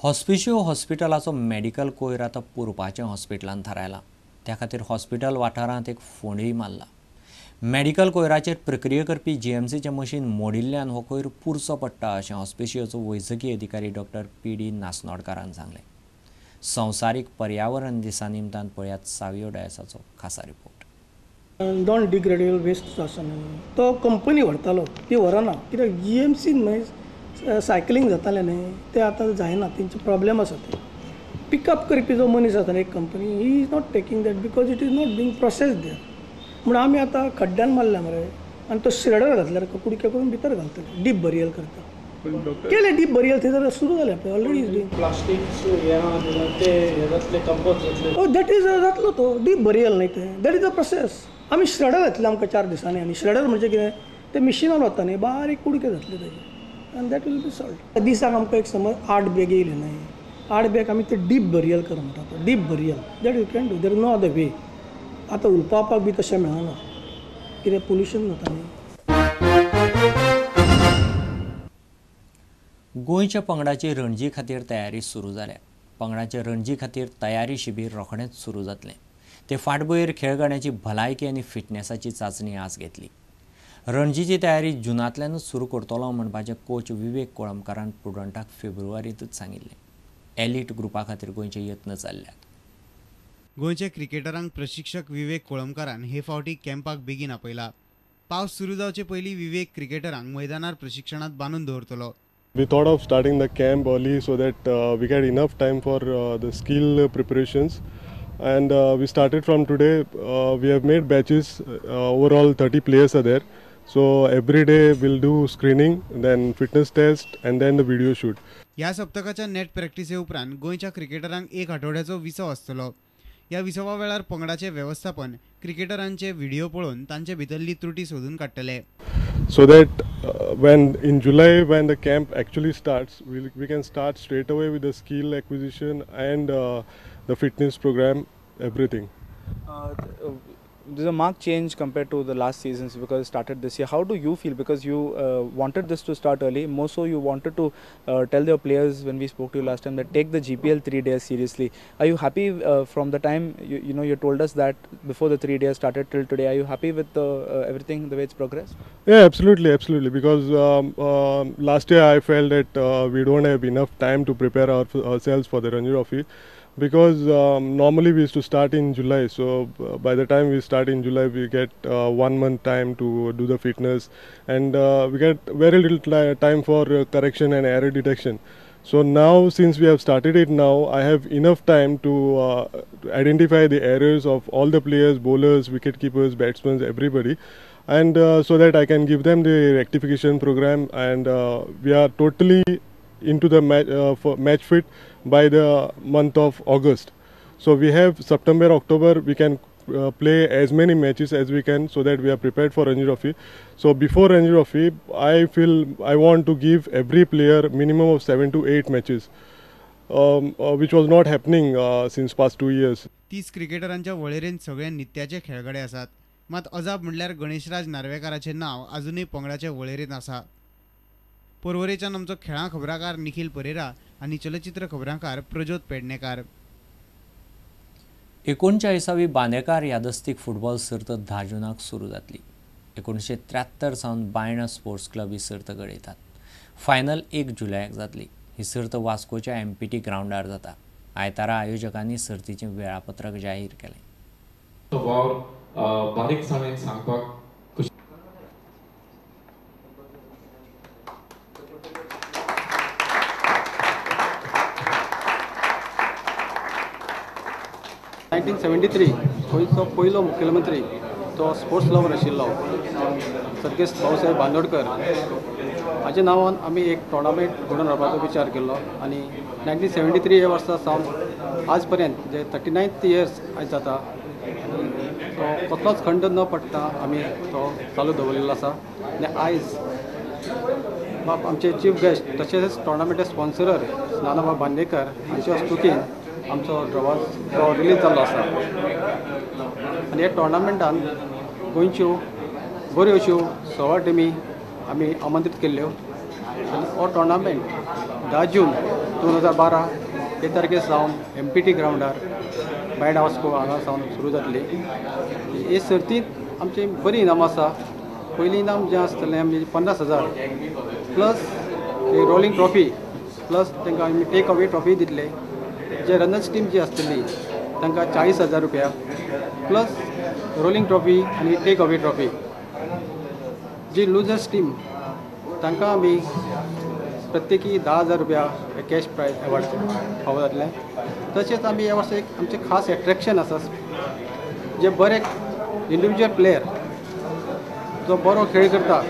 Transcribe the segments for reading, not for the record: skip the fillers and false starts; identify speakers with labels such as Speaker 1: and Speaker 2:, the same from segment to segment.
Speaker 1: Hospicio हॉस्पिटलाचो medical कोयर आतां पुरपाचें हॉस्पिटलान थारायलां. त्या खातीर हॉस्पिटल वाठारांत एक फोंडूय मारला. मेडिकल कोयराचेर प्रक्रिया करपी जीएमसीचें मशीन मोडिल्ल्यान हो कोयर पुरचो पडटा अशें हॉस्पिशियोचो वैजकी अधिकारी डॉक्टर पी.डी. नासनोडकारान सांगलें. संवसारीक पर्यावरण दिसा निमतान पळयात सावियो डायसाचो खासा रिपोर्ट.
Speaker 2: नॉन डिग्रेडेबल वेस्ट आसा न्ही तो कंपनी व्हरतालो, ती व्हरना कित्याक जीएमसीन मागीर सायकलींग जातालें न्ही तें आतां जायना, तेंचे प्रॉब्लेम आसा ते. पिकअप करपी जो मनीस आसा एक company he is not taking that because it is not being processed there. म्हणून आमी आतां खड्ड्यान मारल्या मरे आनी तो श्रेडर घातल्यार कुडके करून भितर घालतले, डीप बरियल करता. केले डीप बरियल थंय जाल्यार सुरू जालें पळय ऑलरेडी इज डुईंग.
Speaker 3: प्लास्टीक ते कंपोस्ट जातले.
Speaker 2: दॅट इज जातलो तो डीप बरियल न्ही तें, दॅट इज अ प्रोसेस. आमी श्रेडर घातले आमकां 4 दिसांनी आनी श्रेडर म्हणजे कितें ते मिशिनान वता न्ही बारीक कुडके जातले तेजे आनी दॅट वील बी सॉल्ड. दिसाक आमकां एक समज 8 बॅग येयले न्ही 8 बॅग आमी ते डीप बरियल कर म्हणटा तो deep burial that you can do there no other way. आतां उलपावपाक बी तशें मेळना कितें पोल्युशन जाता न्ही.
Speaker 1: गोंयच्या पंगडाची रणजी खातीर तयारी सुरू जाल्या. पंगडाचे रणजी खातीर तयारी शिबीर रोखडेंच सुरू जातलें. ते फाटभुंयेर खेळगड्यांची भलायकी आनी फिटनेसाची चांचणी आज घेतली. रणजीची तयारी जुनांतल्यानच सुरू करतलो म्हणपाचें कोच विवेक कोळंबकारान प्रुडंटाक फेब्रुवारींतच सांगिल्लें. एलीट ग्रुपा खातीर गोंयचे यत्न चल्ल्यात.
Speaker 4: गोंयच्या क्रिकेटरांक प्रशिक्षक विवेक कोळंबकारान हे फावटी कॅम्पाक बेगीन आपयला. पावस सुरू जावचे पयलीं विवेक क्रिकेटरांक मैदानार प्रशिक्षणात बांदून दवरतलो.
Speaker 5: We thought of starting the camp early so that we get enough time for the skill preparations, and we started from today. We have made batches. Overall 30 players are there, so every day we'll do screening, then fitness test, and then the video shoot.
Speaker 4: ह्या सप्तकाच्या net प्रॅक्टिसे उपरांत गोंयच्या क्रिकेटरांक एक आठवड्याचो विसव आसतलो. ह्या विसवा वेळार पंगडाचे वेवस्थापन क्रिकेटरांचे व्हिडिओ पळोवन तांचे भितरली त्रुटी सोदून काडटले.
Speaker 5: So that when in July when the camp actually starts, we can start straight away with the skill acquisition and the fitness program, everything.
Speaker 3: There's a marked change compared to the last seasons because it started this year. How do you feel? Because you wanted this to start early. More so, you wanted to tell your players when we spoke to you last time that take the GPL 3 days seriously. Are you happy from the time you told us that before the 3 days started till today? Are you happy with everything the way it's progressed?
Speaker 5: Yeah, absolutely. Because last year I felt that we don't have enough time to prepare ourselves for the Ranji Trophy. Because normally we used to start in July, so by the time we start in July we get 1 month time to do the fitness, and we get very little time for correction and error detection. So now since we have started it now, I have enough time to identify the errors of all the players, bowlers, wicket keepers, batsmen, everybody, and so that I can give them the rectification program, and we are totally into the match fit by the month of August. So we have September, October, we can play as many matches as we can so that we are prepared for Ranji Trophy. So before Ranji Trophy, I feel I want to give every player minimum of 7 to 8 matches, which was not happening since past 2 years.
Speaker 4: 30 क्रिकेटरांच्या वळेरेंत सगळे नित्याचे खेळगडे आसात. मात अजाप म्हणल्यार गणेशराज नार्वेकाराचे नाव अजूनही पंगडाचे वळेरेंत आसा. पर्वरेच्यान आमचो खेळां खबराकार निखिल परेरा आनी चलचित्र खबराकार प्रज्योत पेडणेकार.
Speaker 1: 39वी बांदेकार यादस्तीक फुटबॉल सर्त 10 जूनाक सुरू जातली. 1973 सावन बायणा स्पोर्ट्स क्लब ही सर्त घडयतात. फायनल 1 जुलयाक जातली. ही सर्त वास्कोच्या MPT ग्राउंडार जाता. आयतारा आयोजकांनी सर्तीचें वेळापत्रक जाहीर केलें.
Speaker 6: बारीकसाणेन सांगपाक
Speaker 7: 1973 गोंयचो पयलो मुख्यमंत्री तो स्पोर्ट्स लवर आशिल्लो सर्गेस्त भाऊसाहेब बांदोडकर हाच्या नांवान आमी एक टोर्नामेंट घडोवन हाडपाचो विचार केल्लो आनी 1973 ह्या वर्सा सावन आज पर्यंत जे 39th इयर्स आयज जाता तो कसलोच खंड न पडटा आमी तो चालू दवरलेलो आसा. आनी आयज आमचे चीफ गेस्ट तशेंच टोर्नामेंटा स्पॉन्सरर नानाबाब बांदेकर हांचे हस्तुकीन आमचो ड्रॉ रिलीज जाल्लो आसा. आनी ह्या टोर्नामेंटान गोंयच्यो बऱ्यो अश्यो 16 टिमी आमी आमंत्रीत केल्ल्यो आनी हो टोर्नामेंट 10 जून 2012 ते तारखे सावन MPT ग्राउंडार बायड वास्को हांगा सावन सुरू जातली. हे सर्तींत आमची बरी इनाम आसा. पयलीं इनाम जें आसतलें आमचे 50,000 प्लस रोलिंग ट्रॉफी प्लस तांकां आमी टेक अवे ट्रॉफी दितले. जे रनर्स टीम जी आसतली तांकां 40,000 रुपया प्लस रोलिंग ट्रॉफी आनी टेक अवे ट्रॉफी. जी लुजर्स टीम तांकां आमी प्रत्येकी 10,000 रुपया कॅश प्रायज अवॉर्ड फावो जातलें. तशेंच आमी ह्या वर्सा एक आमचें खास एट्रॅक्शन आसा. जे बरे इंडिविज्युअल प्लेयर जो बरो खेळ करता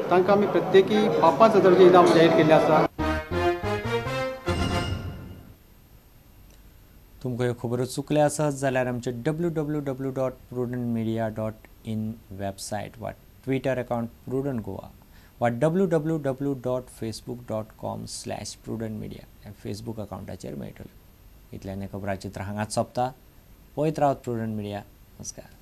Speaker 7: तांकां आमी प्रत्येकी 5,000 इनाम जाहीर केल्लें आसा.
Speaker 1: तुमकां ह्यो खबरो चुकल्या आसत जाल्यार आमचे www.prudentmedia.in वेबसायट वा ट्विटर अकाउंट प्रुडंट गोवा वा www.facebook.com/prudentmedia ह्या फेसबूक अकाउंटाचेर मेळटल्यो. इतल्यान खबरां चित्र हांगाच सोंपता. पळयत रावत प्रुडंट मिडिया. नमस्कार.